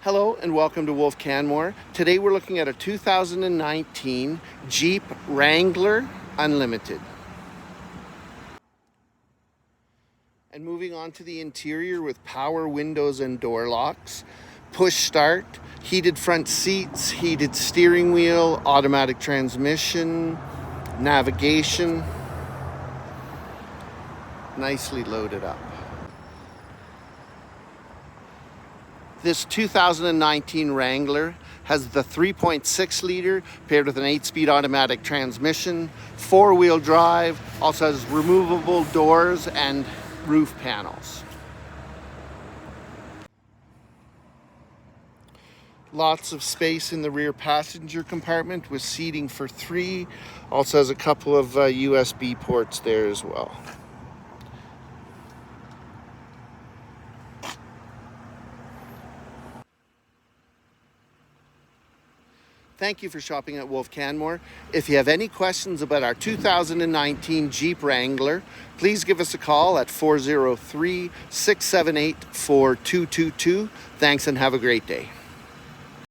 Hello and welcome to Wolfe Canmore. Today we're looking at a 2019 Jeep Wrangler Unlimited. And moving on to the interior with power windows and door locks, push start, heated front seats, heated steering wheel, automatic transmission, navigation, nicely loaded up. This 2019 Wrangler has the 3.6 liter paired with an 8-speed automatic transmission, 4-wheel drive, also has removable doors and roof panels. Lots of space in the rear passenger compartment with seating for 3. Also has a couple of USB ports there as well. Thank you for shopping at Wolfe Canmore. If you have any questions about our 2019 Jeep Wrangler, please give us a call at 403-678-4222. Thanks and have a great day.